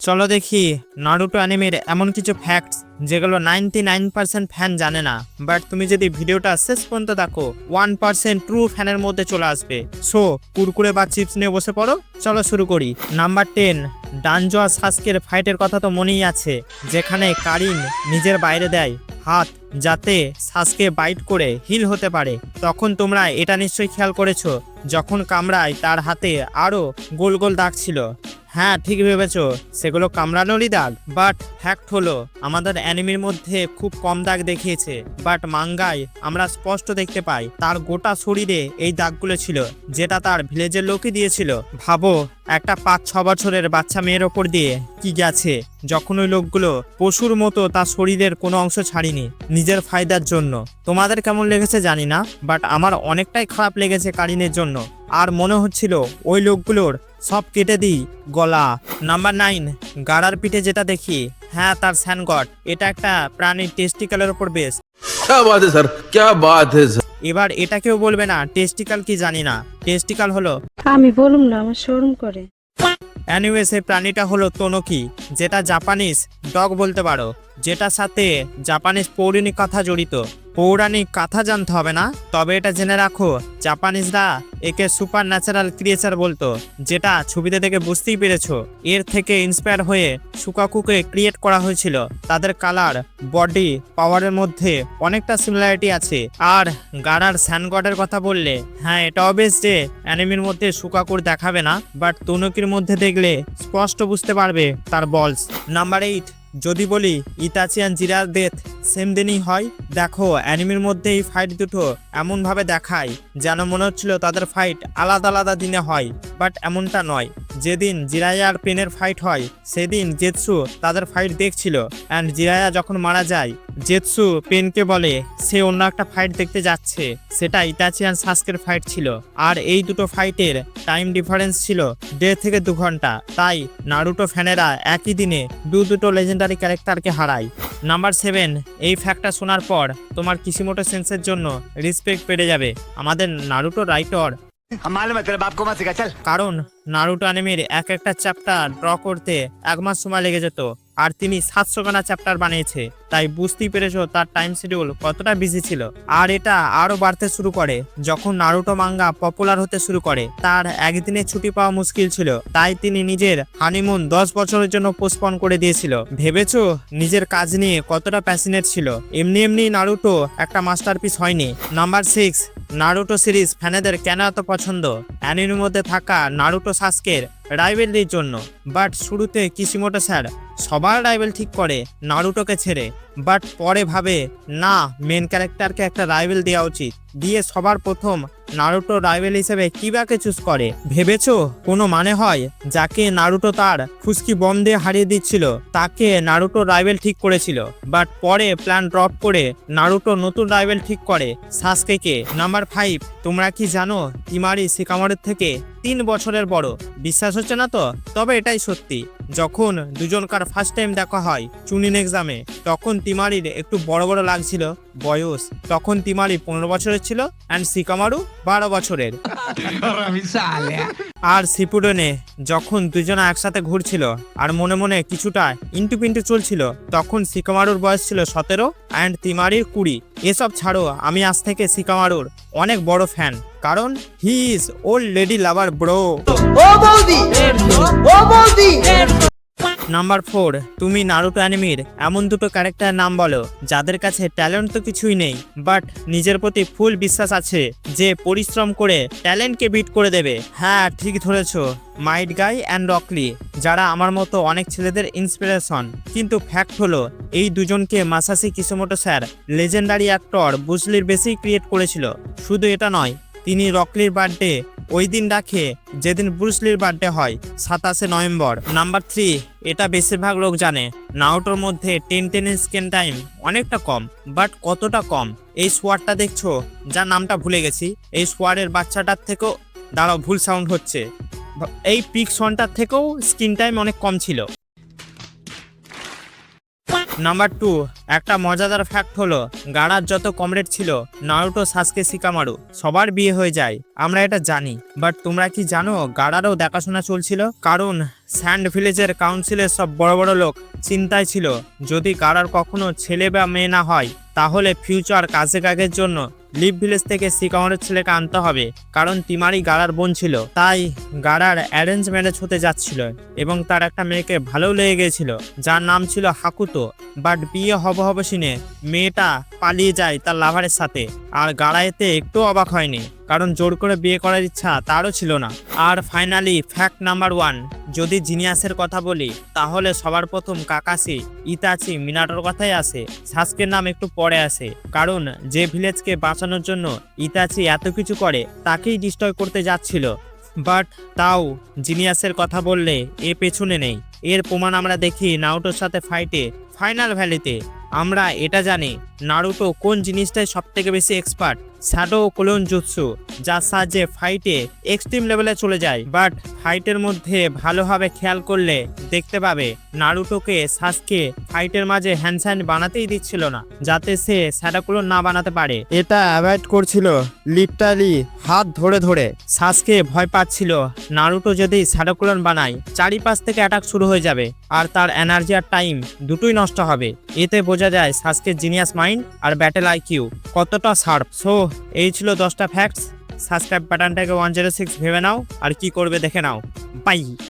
চলো দেখি নারুটো অ্যানিমের এমন কিছু ফ্যাক্টস যেগুলো 99% ফ্যান জানে না, বাট তুমি যদি ভিডিওটা শেষ পর্যন্ত দেখো 1% ট্রু ফ্যানের মধ্যে চলে আসবে। সো কুরকুরে বা চিপস নিয়ে বসে পড়ো, চলো শুরু করি। নাম্বার 10, ডানজো আর সাসকের ফাইটের কথা তো মনেই আছে, যেখানে কারিন নিজের বাইরে দেয় হাত যাতে সাসকে বাইট করে হিল হতে পারে। তখন তোমরা এটা নিশ্চয়ই খেয়াল করেছো, যখন কামড়ায় তার হাতে আরো গোল গোল দাগ ছিল। হ্যাঁ, ঠিক ভেবেছো, সেগুলো কামড়ানোরই দাগ। বাট ফ্যাক্ট হলো আমাদের অ্যানিমের মধ্যে খুব কম দাগ দেখিয়েছে, বাট মাঙ্গায় আমরা স্পষ্ট দেখতে পাই তার গোটা শরীরে এই দাগগুলো ছিল, যেটা তার ভিলেজের লোকই দিয়েছিল। ভাবো, একটা 5-6 বছরের বাচ্চা মেয়ের ওপর দিয়ে কি গেছে, যখন ওই লোকগুলো পশুর মতো তার শরীরের কোনো অংশ ছাড়িনি নিজের ফায়দার জন্য। তোমাদের কেমন লেগেছে জানি না, বাট আমার অনেকটাই খারাপ লেগেছে কারিনের জন্য। আর মনে হচ্ছিল ওই লোকগুলোর সব কেটে দিই গলা। নাম্বার 9, গাড়ার পিঠে যেটা দেখি, হ্যাঁ তার স্যানগট, এটা একটা প্রাণীর টেস্টিক্যালের উপর বেস। क्या बात है सर, क्या बात है सर। এবার এটা কেউ বলবে না টেস্টিক্যাল কি জানি না। টেস্টিক্যাল হলো, আমি বলুম না, আমার শরম করে। অ্যানিওয়েজ এই প্রাণীটা হলো তোনকি, যেটা জাপানিজ ডগ বলতে পারো, যেটার সাথে জাপানিজ পৌরাণিক কথা জড়িত। পৌরাণিক কথা জানতে হবে না, তবে এটা জেনে রাখো জাপানিজরা একে সুপার ন্যাচারাল ক্রিয়েচার বলতো, যেটা ছবিতে দেখে বুঝতেই পেরেছো। এর থেকে ইন্সপায়ার হয়ে সুকাকুকে ক্রিয়েট করা হয়েছিল। তাদের কালার, বডি, পাওয়ারের মধ্যে অনেকটা সিমিলারিটি আছে। আর গাড়ার স্যানগডের কথা বললে, হ্যাঁ এটা অবভিয়াস যে অ্যানিমের মধ্যে সুকাকুর দেখাবে না, বাট তোনকির মধ্যে দেখলে স্পষ্ট বুঝতে পারবে তার বলস। নাম্বার 8, যদি বলি ইতাচি আর জিরার ডেথ সেম দিনই হয়। দেখো অ্যানিমের মধ্যে এই ফাইট দুটো এমন ভাবে দেখায় যেন মনে হচ্ছিল তাদের ফাইট আলাদা আলাদা দিনে হয়, বাট এমনটা নয়। যেদিন জিরায়া আর পেনের ফাইট হয় সেদিন জেৎসু তাদের ফাইট দেখছিল, অ্যান্ড জিরায়া যখন মারা যায় জেৎসু পেনকে বলে সে অন্য একটা ফাইট দেখতে যাচ্ছে, সেটা ইতাচি আর সাসকের ফাইট ছিল। আর এই দুটো ফাইটের টাইম ডিফারেন্স ছিল 1.5 থেকে 2 ঘন্টা। তাই নারুটো ফ্যানেরা একই দিনে দুটো লেজেন্ডারি ক্যারেক্টারকে হারায়। নাম্বার 7, এই ফ্যাক্টটা শোনার পর তোমার কিসিমোটো সেন্সের জন্য রেসপেক্ট বেড়ে যাবে আমাদের নারুটো রাইটর। কারণ নারুটো অ্যানিমের এক একটা চ্যাপ্টার ড্র করতে 1 মাস সময় লেগে যেত, আর তিনি 700 খানা চ্যাপ্টার বানিয়েছে। তাই বুঝতেই পেরেছো তার টাইম শিডিউল কতটা বিজি ছিল। আর এটা আরো বাড়তে শুরু করে যখন নারুটো মাঙ্গা পপুলার হতে শুরু করে। তার একদিনে ছুটি পাওয়া মুশকিল ছিল, তাই তিনি নিজের হানিমুন 10 বছরের জন্য পোস্টপন করে দিয়েছিল। ভেবেছো নিজের কাজ নিয়ে কতটা প্যাশনেট ছিল। এমনি এমনি নারুটো একটা মাস্টারপিস হয়নি। নাম্বার 6, নারুটো সিরিজ ফ্যানেদের কেন এত পছন্দ? অ্যানিমের মধ্যে থাকা নারুটো সাসকের রাইভেলরির জন্য। বাট শুরুতে কিশিমোটো স্যার সবার রাইভেল ঠিক করে নারুটোকে ছেড়ে, বাট পরে ভাবে না, মেন ক্যারেক্টারকে একটা রাইভেল দেওয়া উচিত, দিয়ে সবার প্রথম নারুটো রাইভেল হিসেবে কিবাকে চুজ করে। ভেবেছো কোনো মানে হয়? যাকে নারুটো তার ফুসকি বম দিয়ে হারিয়ে দিচ্ছিল তাকে নারুটো রাইভেল ঠিক করেছিল, বাট পরে প্ল্যান ড্রপ করে নারুটো নতুন রাইভেল ঠিক করে সাসকেকে। নাম্বার 5, তোমরা কি জানো তিমারি শিকামারুর থেকে 3 বছরের বড়? বিশ্বাস হচ্ছে না তো? তবে এটাই সত্যি। যখন দুজনকার ফার্স্ট টাইম দেখা হয় চুনিন এক্সামে, তখন তিমারির একটু বড় বড় লাগছিল বয়স। তখন তিমারি 15 বছরের ছিল অ্যান্ড শিকামারু 12 বছরের। আর শিপুডনে যখন দুজনে একসাথে ঘুরছিল আর মনে মনে কিছুটা ইন্টু পিন্টু চলছিল, তখন শিকামারুর বয়স ছিল 17 অ্যান্ড তিমারির 20। এসব ছাড়ো, আমি আজ থেকে শিকামারুর অনেক বড় ফ্যান, কারণ he is old lady lover bro. Number 4, তুমি নারুটো অ্যানিমের এমন দুটো ক্যারেক্টার নাম বলো যাদের কাছে ট্যালেন্ট তো কিছুই নেই, বাট নিজের প্রতি ফুল বিশ্বাস আছে যে পরিশ্রম করে ট্যালেন্টকে বিট করে দেবে। হ্যাঁ ঠিক ধরেছো, মাইট গাই অ্যান্ড রকলি, যারা আমার মতো অনেক ছেলেদের ইন্সপিরেশন। কিন্তু ফ্যাক্ট হলো এই দুজনকে মাসাশি কিশিমোটো স্যার লেজেন্ডারি অ্যাক্টর ব্রুসলির বেশি ক্রিয়েট করেছিল। শুধু এটা নয়, তিনি রকলির বার্থডে ওই দিন রাখে যেদিন ব্রুসলির বার্থডে হয়, 27শে নভেম্বর। নাম্বার 3, এটা বেশিরভাগ লোক জানে, নারুটোর মধ্যে 10 স্ক্রিন টাইম অনেকটা কম, বাট কতটা কম? এই সোয়ারটা দেখছো, যার নামটা ভুলে গেছি, এই সোয়ারের বাচ্চাটার থেকেও, দাঁড়াও ভুল সাউন্ড হচ্ছে, এই পিক সনটার থেকেও স্ক্রিন টাইম অনেক কম ছিল। নাম্বার 2, একটা মজাদার ফ্যাক্ট হলো গাড়ার যত কমরেড ছিল নারুটো, সাসকে, শিকামারু সবার বিয়ে হয়ে যায়। আমরা এটা জানি, বাট তোমরা কি জানো গাড়ারও দেখাশোনা চলছিল? কারণ স্যান্ড ভিলেজের কাউন্সিলের সব বড় বড় লোক চিন্তায় ছিল যদি গাড়ার কখনো ছেলে বা মেয়ে না হয় তাহলে ফিউচার কাজের জন্য লিভ ভিলেজ থেকে শিকামারুর ছেলেকে আনতে হবে, কারণ তিমারি গাড়ার বোন ছিল। তাই গাড়ার অ্যারেঞ্জ ম্যারেজ হতে যাচ্ছিল এবং তার একটা মেয়েকে ভালো লেগে গেছিল যার নাম ছিল হাকুতো। বাট বিয়ে হবে শুনে মেয়েটা পালিয়ে যায় তার লাভারের সাথে, আর গাড়া এতে একটু অবাক হয়নি, কারণ জোর করে বিয়ে করার ইচ্ছা তারও ছিল না। আর ফাইনালি ফ্যাক্ট নাম্বার 1, যদি জিনিয়াসের কথা বলি তাহলে সবার প্রথম কাকাশি, ইতাচি, মিনাটোর কথাই আসে। সাসকের নাম একটু পরে আসে, কারণ যে ভিলেজকে বাঁচানোর জন্য ইতাচি এত কিছু করে তাকেই ডিস্ট্রয় করতে যাচ্ছিল। বাট তাও জিনিয়াসের কথা বললে এ পেছনে নেই। এর প্রমাণ আমরা দেখি নারুটোর সাথে ফাইটে ফাইনাল ভ্যালিতে। আমরা এটা জানি নারুটো কোন জিনিসটাই সব থেকে বেশি এক্সপার্ট, শ্যাডো ক্লোন জুৎসু, যার সাহায্যে ফাইটে এক্সট্রিম লেভেলে চলে যায়। বাট ফাইটের মধ্যে ভালোভাবে খেয়াল করলে দেখতে পাবে নারুটোকে সাসকে ফাইটের মাঝে হ্যান্ডসাইন বানাতেই দিচ্ছিল না, যাতে সে শ্যাডো ক্লোন না বানাতে পারে। এটা অ্যাভয়েড করছিল লিটারালি হাত ধরে ধরে। সাসকে ভয় পাচ্ছিল নারুটো যদি শ্যাডো ক্লোন বানায় চারিপাশ থেকে অ্যাটাক শুরু হয়ে যাবে আর তার এনার্জি আর টাইম দুটোই নষ্ট হবে। এতে বোঝা যায় সাসকের জিনিয়াস মাইন্ড আর ব্যাটেল আইকিউ কতটা শার্প। সো এই ছিল 10টা ফ্যাক্টস। সাবস্ক্রাইব বাটনটাকে 106 ভেবে নাও আর কি করবে দেখে নাও। বাই।